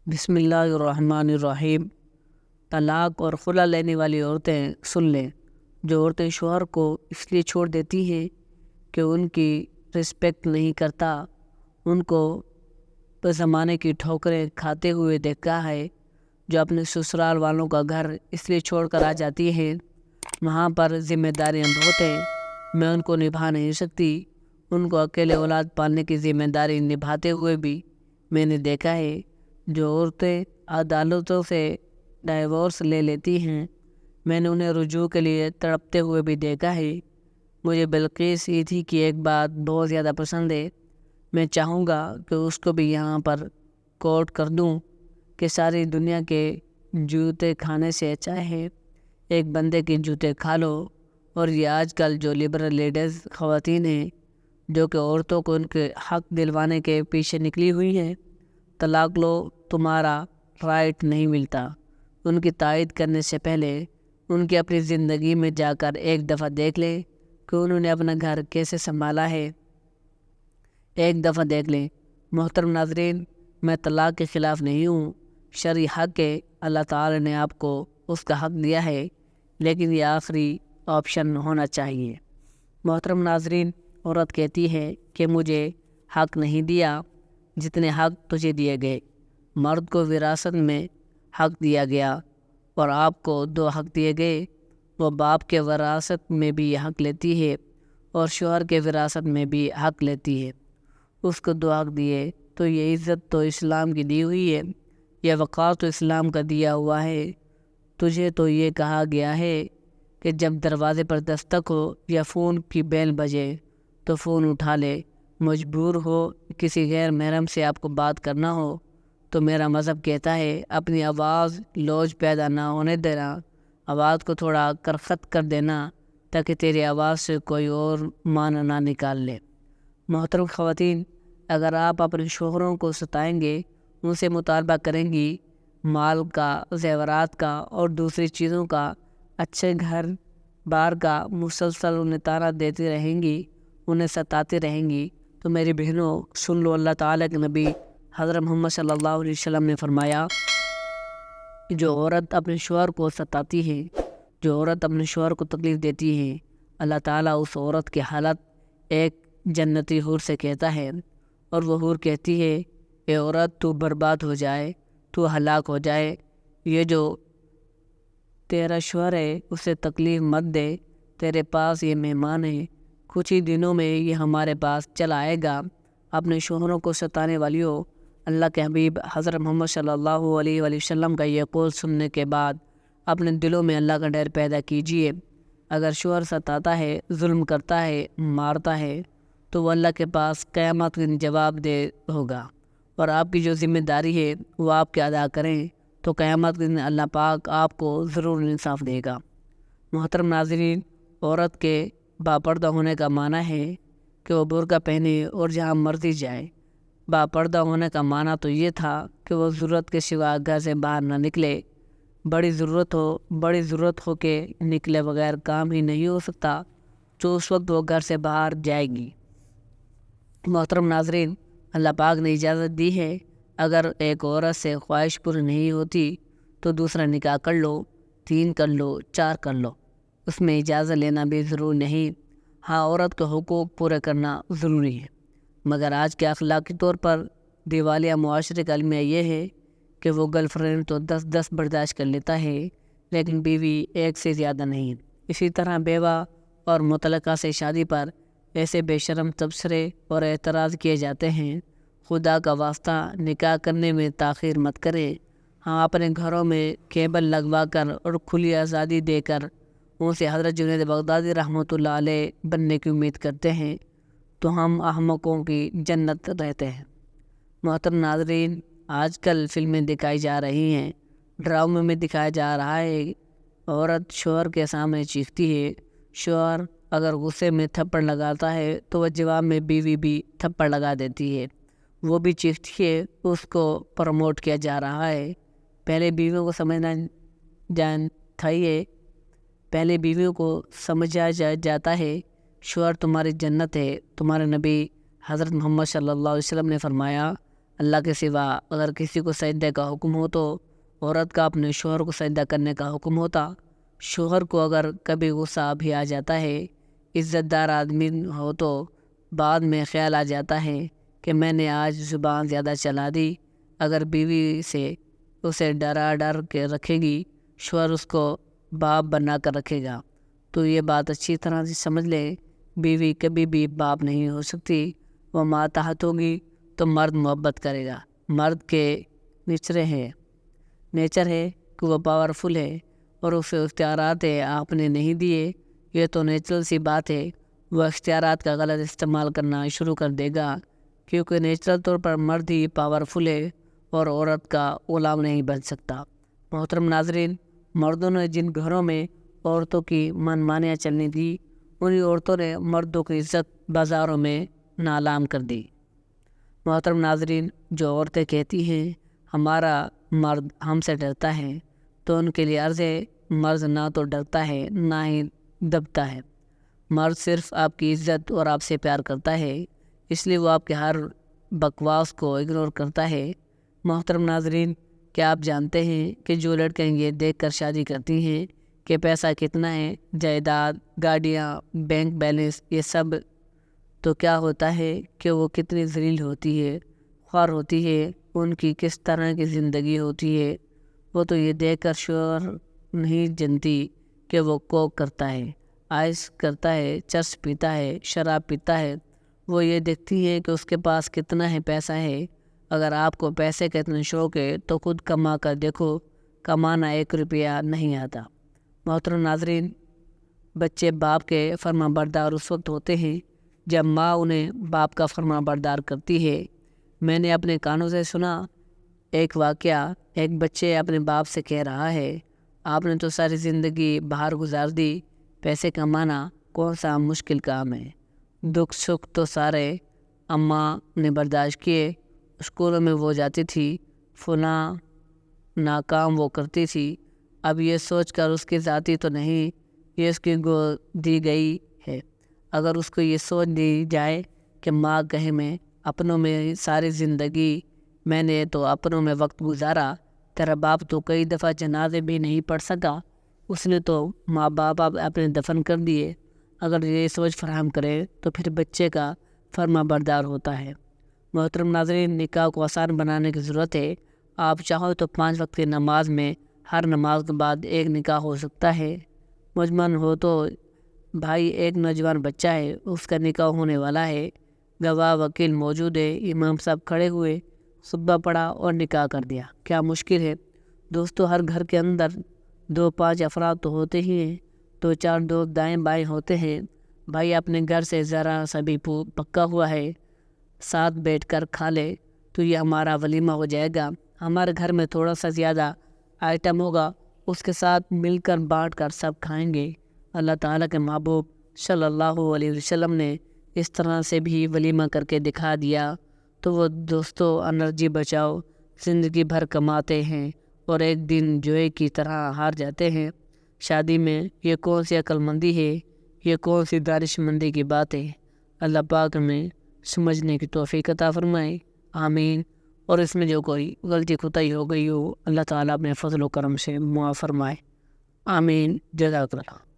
بسم اللہ الرحمن الرحیم۔ طلاق اور خلا لینے والی عورتیں سن لیں۔ جو عورتیں شوہر کو اس لیے چھوڑ دیتی ہیں کہ ان کی رسپیکٹ نہیں کرتا، ان کو زمانے کی ٹھوکریں کھاتے ہوئے دیکھا ہے، جو اپنے سسرال والوں کا گھر اس لیے چھوڑ کر آ جاتی ہیں، وہاں پر ذمہ داریاں بہت ہیں، میں ان کو نبھا نہیں سکتی۔ ان کو اکیلے اولاد پالنے کی ذمہ داری نبھاتے ہوئے بھی میں نے دیکھا ہے۔ جو عورتیں عدالتوں سے ڈائیورس لے لیتی ہیں، میں نے انہیں رجوع کے لیے تڑپتے ہوئے بھی دیکھا ہے۔ مجھے بلقیس ایدھی کی ایک بات بہت زیادہ پسند ہے۔ میں چاہوں گا کہ اس کو بھی یہاں پر کوٹ کر دوں کہ ساری دنیا کے جوتے کھانے سے اچھا ہے ایک بندے کے جوتے کھا لو۔ اور یہ آج کل جو لبرل لیڈیز خواتین ہیں جو کہ عورتوں کو ان کے حق دلوانے کے پیچھے نکلی ہوئی ہیں، طلاق لو، تمہارا رائٹ نہیں ملتا۔ ان کی تائید کرنے سے پہلے ان کی اپنی زندگی میں جا کر ایک دفعہ دیکھ لیں کہ انہوں نے اپنا گھر کیسے سنبھالا ہے، ایک دفعہ دیکھ لیں۔ محترم ناظرین، میں طلاق کے خلاف نہیں ہوں، شرعی حق ہے، اللہ تعالی نے آپ کو اس کا حق دیا ہے، لیکن یہ آخری آپشن ہونا چاہیے۔ محترم ناظرین، عورت کہتی ہے کہ مجھے حق نہیں دیا جتنے حق تجھے دیے گئے۔ مرد کو وراثت میں حق دیا گیا اور آپ کو 2 حق دیے گئے۔ وہ باپ کے وراثت میں بھی حق لیتی ہے اور شوہر کے وراثت میں بھی حق لیتی ہے۔ اس کو 2 حق دیے تو یہ عزت تو اسلام کی دی ہوئی ہے، یہ وقار تو اسلام کا دیا ہوا ہے۔ تجھے تو یہ کہا گیا ہے کہ جب دروازے پر دستک ہو یا فون کی بیل بجے تو فون اٹھا لے۔ مجبور ہو کسی غیر محرم سے آپ کو بات کرنا ہو تو میرا مذہب کہتا ہے اپنی آواز لوج پیدا نہ ہونے دینا، آواز کو تھوڑا کرخت کر دینا تاکہ تیری آواز سے کوئی اور معنی نہ نکال لے۔ محترم خواتین، اگر آپ اپنے شوہروں کو ستائیں گے، ان سے مطالبہ کریں گی مال کا، زیورات کا اور دوسری چیزوں کا، اچھے گھر بار کا، مسلسل انہیں طعنہ دیتی رہیں گی، انہیں ستاتی رہیں گی، تو میری بہنوں سن لو، اللہ تعالیٰ کے نبی حضرت محمد صلی اللہ علیہ وسلم نے فرمایا کہ جو عورت اپنے شوہر کو ستاتی ہے، جو عورت اپنے شوہر کو تکلیف دیتی ہے، اللہ تعالیٰ اس عورت کی حالت ایک جنتی حور سے کہتا ہے، اور وہ حور کہتی ہے اے عورت، تو برباد ہو جائے، تو ہلاک ہو جائے، یہ جو تیرا شوہر ہے اسے تکلیف مت دے، تیرے پاس یہ مہمان ہے، کچھ ہی دنوں میں یہ ہمارے پاس چلا آئے گا۔ اپنے شوہروں کو ستانے والیوں، اللہ کے حبیب حضرت محمد صلی اللہ علیہ وآلہ وسلم کا یہ قول سننے کے بعد اپنے دلوں میں اللہ کا ڈر پیدا کیجیے۔ اگر شوہر ستاتا ہے، ظلم کرتا ہے، مارتا ہے، تو وہ اللہ کے پاس قیامت کے دن جواب دہ ہوگا، اور آپ کی جو ذمہ داری ہے وہ آپ کے ادا کریں تو قیامت کے دن اللہ پاک آپ کو ضرور انصاف دے گا۔ محترم ناظرین، عورت کے باپردہ ہونے کا معنی ہے کہ وہ برقع پہنے اور جہاں مرضی جائے۔ باپردہ ہونے کا معنی تو یہ تھا کہ وہ ضرورت کے سوا گھر سے باہر نہ نکلے۔ بڑی ضرورت ہو کے نکلے بغیر کام ہی نہیں ہو سکتا، تو اس وقت وہ گھر سے باہر جائے گی۔ محترم ناظرین، اللہ پاک نے اجازت دی ہے، اگر ایک عورت سے خواہش پوری نہیں ہوتی تو دوسرا نکاح کر لو، 3 کر لو، 4 کر لو، اس میں اجازت لینا بھی ضروری نہیں۔ ہاں، عورت کے حقوق پورے کرنا ضروری ہے، مگر آج کے اخلاقی طور پر دیوالیہ معاشرے کا المیہ یہ ہے کہ وہ گرل فرینڈ تو 10 برداشت کر لیتا ہے، لیکن بیوی 1 سے زیادہ نہیں۔ اسی طرح بیوہ اور مطلقہ سے شادی پر ایسے بے شرم تبصرے اور اعتراض کیے جاتے ہیں۔ خدا کا واسطہ نکاح کرنے میں تاخیر مت کریں۔ ہاں، اپنے گھروں میں کیبل لگوا کر اور کھلی آزادی دے کر ان سے حضرت جنید بغدادی رحمۃ اللہ علیہ بننے کی امید کرتے ہیں تو ہم احمقوں کی جنت رہتے ہیں۔ محترم ناظرین، آج کل فلمیں دکھائی جا رہی ہیں، ڈراموں میں دکھایا جا رہا ہے، عورت شوہر کے سامنے چیختی ہے، شوہر اگر غصے میں تھپڑ لگاتا ہے تو وہ جواب میں بیوی بھی تھپڑ لگا دیتی ہے، وہ بھی چیختی ہے، اس کو پروموٹ کیا جا رہا ہے۔ پہلے بیویوں کو پہلے بیویوں کو سمجھا جاتا ہے شوہر تمہاری جنت ہے۔ تمہارے نبی حضرت محمد صلی اللہ علیہ وسلم نے فرمایا اللہ کے سوا اگر کسی کو سجدے کا حکم ہو تو عورت کا اپنے شوہر کو سجدہ کرنے کا حکم ہوتا۔ شوہر کو اگر کبھی غصہ بھی آ جاتا ہے، عزت دار آدمی ہو تو بعد میں خیال آ جاتا ہے کہ میں نے آج زبان زیادہ چلا دی۔ اگر بیوی سے اسے ڈر کے رکھے گی، شوہر اس کو باپ بنا کر رکھے گا، تو یہ بات اچھی طرح سے سمجھ لے، بیوی کبھی بھی باپ نہیں ہو سکتی۔ وہ ماتحت ہوگی تو مرد محبت کرے گا۔ مرد کے نیچر ہے کہ وہ پاورفل ہے اور اسے اختیارات آپ نے نہیں دیے، یہ تو نیچرل سی بات ہے۔ وہ اختیارات کا غلط استعمال کرنا شروع کر دے گا، کیونکہ نیچرل طور پر مرد ہی پاورفل ہے اور عورت کا غلام نہیں بن سکتا۔ محترم ناظرین، مردوں نے جن گھروں میں عورتوں کی من مانیاں چلنے دی، انہی عورتوں نے مردوں کی عزت بازاروں میں نالام کر دی۔ محترم ناظرین، جو عورتیں کہتی ہیں ہمارا مرد ہم سے ڈرتا ہے، تو ان کے لیے عرض ہے، مرد نہ تو ڈرتا ہے نہ ہی دبتا ہے۔ مرد صرف آپ کی عزت اور آپ سے پیار کرتا ہے، اس لیے وہ آپ کے ہر بکواس کو اگنور کرتا ہے۔ محترم ناظرین، کیا آپ جانتے ہیں کہ جو لڑکیاں یہ دیکھ کر شادی کرتی ہیں کہ پیسہ کتنا ہے، جائیداد، گاڑیاں، بینک بیلنس، یہ سب، تو کیا ہوتا ہے کہ وہ کتنی ذلیل ہوتی ہے، خوار ہوتی ہے، ان کی کس طرح کی زندگی ہوتی ہے، وہ تو یہ دیکھ کر شعور نہیں جنتی کہ وہ کوک کرتا ہے، آئس کرتا ہے، چرس پیتا ہے، شراب پیتا ہے۔ وہ یہ دیکھتی ہے کہ اس کے پاس کتنا ہے پیسہ ہے۔ اگر آپ کو پیسے کا اتنا شوق ہے تو خود کما کر دیکھو، کمانا 1 روپیہ نہیں آتا۔ محترم ناظرین، بچے باپ کے فرما بردار اس وقت ہوتے ہیں جب ماں انہیں باپ کا فرما بردار کرتی ہے۔ میں نے اپنے کانوں سے سنا ایک واقعہ، ایک بچے اپنے باپ سے کہہ رہا ہے، آپ نے تو ساری زندگی باہر گزار دی، پیسے کمانا کون سا مشکل کام ہے، دکھ سکھ تو سارے اماں نے برداشت کیے، اسکولوں میں وہ جاتی تھی، فلاں ناکام وہ کرتی تھی، اب یہ سوچ کر اس کی ذاتی تو نہیں، یہ اس کی گود دی گئی ہے۔ اگر اس کو یہ سوچ دی جائے کہ ماں کہے میں اپنوں میں ساری زندگی میں نے تو اپنوں میں وقت گزارا، تیرا باپ تو کئی دفعہ جنازے بھی نہیں پڑھ سکا، اس نے تو ماں باپ اپنے دفن کر دیے، اگر یہ سوچ فراہم کرے تو پھر بچے کا فرما بردار ہوتا ہے۔ محترم ناظرین، نکاح کو آسان بنانے کی ضرورت ہے۔ آپ چاہو تو 5 وقت کی نماز میں ہر نماز کے بعد ایک نکاح ہو سکتا ہے۔ مجمن ہو تو بھائی ایک نوجوان بچہ ہے، اس کا نکاح ہونے والا ہے، گواہ وکیل موجود ہے، امام صاحب کھڑے ہوئے، خطبہ پڑھا اور نکاح کر دیا، کیا مشکل ہے؟ دوستو، ہر گھر کے اندر 2-5 افراد تو ہوتے ہی ہیں، 2-4 دوست دائیں بائیں ہوتے ہیں۔ بھائی اپنے گھر سے ذرا سا بھی پکا ہوا ہے، ساتھ بیٹھ کر کھا لے تو یہ ہمارا ولیمہ ہو جائے گا۔ ہمارے گھر میں تھوڑا سا زیادہ آئٹم ہوگا، اس کے ساتھ مل کر بانٹ کر سب کھائیں گے۔ اللہ تعالیٰ کے محبوب صلی اللہ علیہ وسلم نے اس طرح سے بھی ولیمہ کر کے دکھا دیا۔ تو وہ دوستو، انرجی بچاؤ، زندگی بھر کماتے ہیں اور ایک دن جوئے کی طرح ہار جاتے ہیں۔ شادی میں یہ کون سی عقل مندی ہے، یہ کون سی دانش مندی کی بات ہے؟ اللہ پاک میں سمجھنے کی توفیق عطا فرمائے، آمین۔ اور اس میں جو کوئی غلطی خطائی ہو گئی ہو، اللہ تعالیٰ اپنے فضل و کرم سے معاف فرمائے، آمین۔ جزاک اللہ۔